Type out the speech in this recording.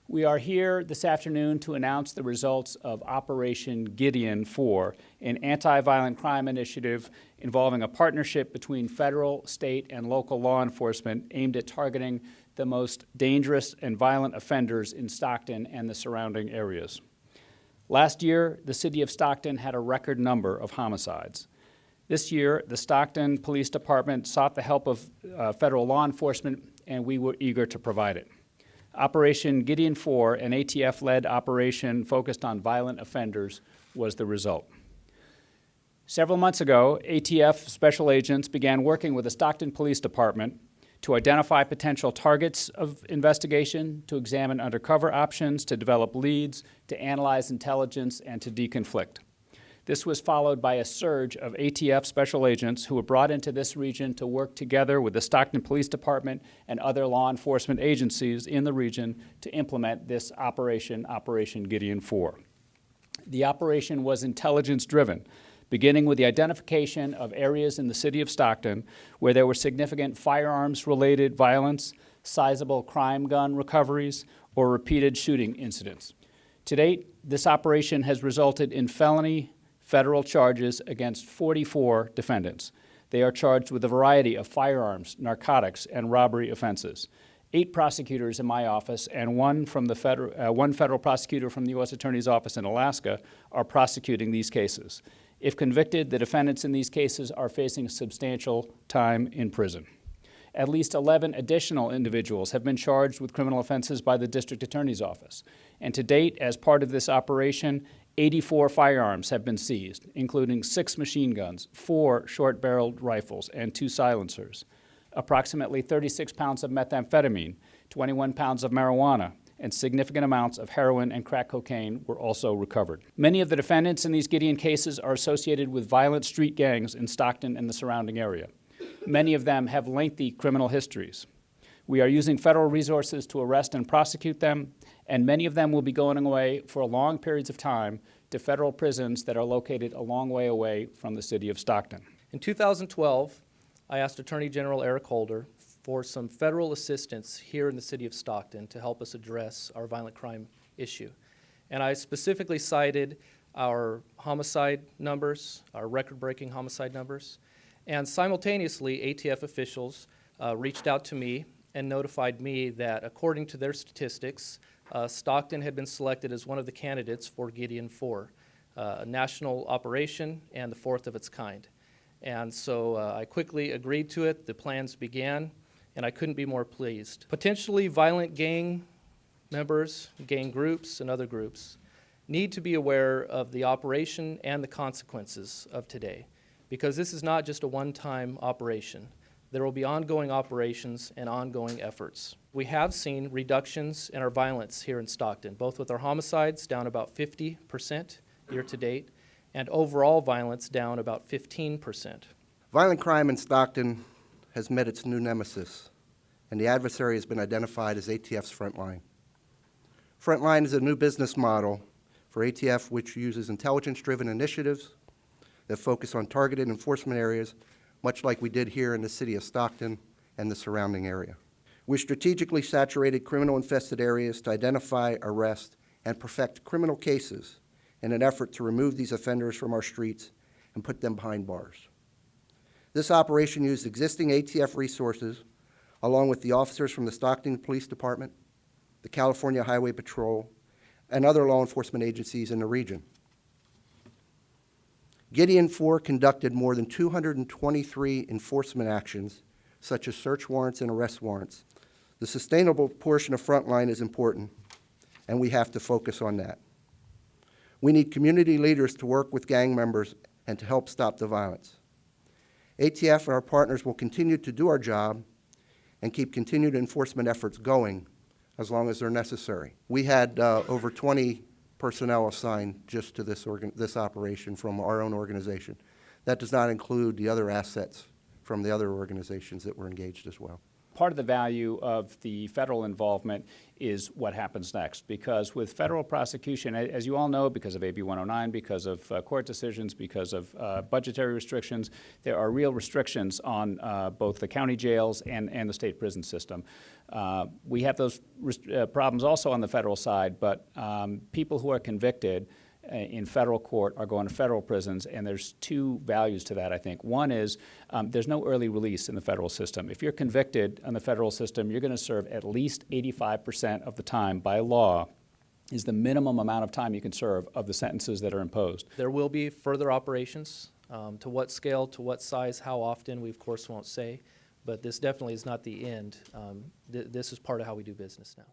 We are here this afternoon to announce the results of Operation Gideon IV, an anti-violent crime initiative involving a partnership between federal, state, and local law enforcement aimed at targeting the most dangerous and violent offenders in Stockton and the surrounding areas. Last year, the city of Stockton had a record number of homicides. This year, the Stockton Police Department sought the help of federal law enforcement, and we were eager to provide it. Operation Gideon IV, an ATF-led operation focused on violent offenders, was the result. Several months ago, ATF special agents began working with the Stockton Police Department to identify potential targets of investigation, to examine undercover options, to develop leads, to analyze intelligence, and to deconflict. This was followed by a surge of ATF special agents who were brought into this region to work together with the Stockton Police Department and other law enforcement agencies in the region to implement this Operation Gideon IV. The operation was intelligence-driven, beginning with the identification of areas in the city of Stockton where there were significant firearms-related violence, sizable crime gun recoveries, or repeated shooting incidents. To date, this operation has resulted in felony federal charges against 44 defendants. They are charged with a variety of firearms, narcotics, and robbery offenses. 8 prosecutors in my office and one federal prosecutor from the U.S. Attorney's Office in Alaska are prosecuting these cases. If convicted, the defendants in these cases are facing substantial time in prison. At least 11 additional individuals have been charged with criminal offenses by the District Attorney's Office. And to date, as part of this operation, 84 firearms have been seized, including 6 machine guns, 4 short-barreled rifles, and 2 silencers. Approximately 36 pounds of methamphetamine, 21 pounds of marijuana, and significant amounts of heroin and crack cocaine were also recovered. Many of the defendants in these Gideon cases are associated with violent street gangs in Stockton and the surrounding area. Many of them have lengthy criminal histories. We are using federal resources to arrest and prosecute them, and many of them will be going away for long periods of time to federal prisons that are located a long way away from the city of Stockton. In 2012, I asked Attorney General Eric Holder for some federal assistance here in the city of Stockton to help us address our violent crime issue. And I specifically cited our homicide numbers, our record-breaking homicide numbers, and simultaneously ATF officials reached out to me and notified me that according to their statistics, Stockton had been selected as one of the candidates for Gideon IV, a national operation and the 4th of its kind. And so I quickly agreed to it, the plans began, and I couldn't be more pleased. Potentially violent gang members, gang groups, and other groups need to be aware of the operation and the consequences of today, because this is not just a one-time operation. There will be ongoing operations and ongoing efforts. We have seen reductions in our violence here in Stockton, both with our homicides down about 50% year to date, and overall violence down about 15%. Violent crime in Stockton has met its new nemesis, and the adversary has been identified as ATF's Frontline. Frontline is a new business model for ATF which uses intelligence-driven initiatives that focus on targeted enforcement areas, much like we did here in the city of Stockton and the surrounding area. We strategically saturated criminal-infested areas to identify, arrest, and perfect criminal cases in an effort to remove these offenders from our streets and put them behind bars. This operation used existing ATF resources along with the officers from the Stockton Police Department, the California Highway Patrol, and other law enforcement agencies in the region. Gideon IV conducted more than 223 enforcement actions, such as search warrants and arrest warrants. The sustainable portion of Frontline is important, and we have to focus on that. We need community leaders to work with gang members and to help stop the violence. ATF and our partners will continue to do our job and keep continued enforcement efforts going as long as they're necessary. We had over 20 personnel assigned just to this operation from our own organization. That does not include the other assets from the other organizations that were engaged as well. part of the value of the federal involvement is what happens next. Because with federal prosecution, as you all know, because of AB 109, because of court decisions, because of budgetary restrictions, there are real restrictions on both the county jails and the state prison system. We have those problems also on the federal side, but people who are convicted in federal court are going to federal prisons, and there's two values to that, I think. One is there's no early release in the federal system. If you're convicted in the federal system, you're going to serve at least 85% of the time by law is the minimum amount of time you can serve of the sentences that are imposed. There will be further operations. To what scale, to what size, how often, we of course won't say, but this definitely is not the end. This is part of how we do business now.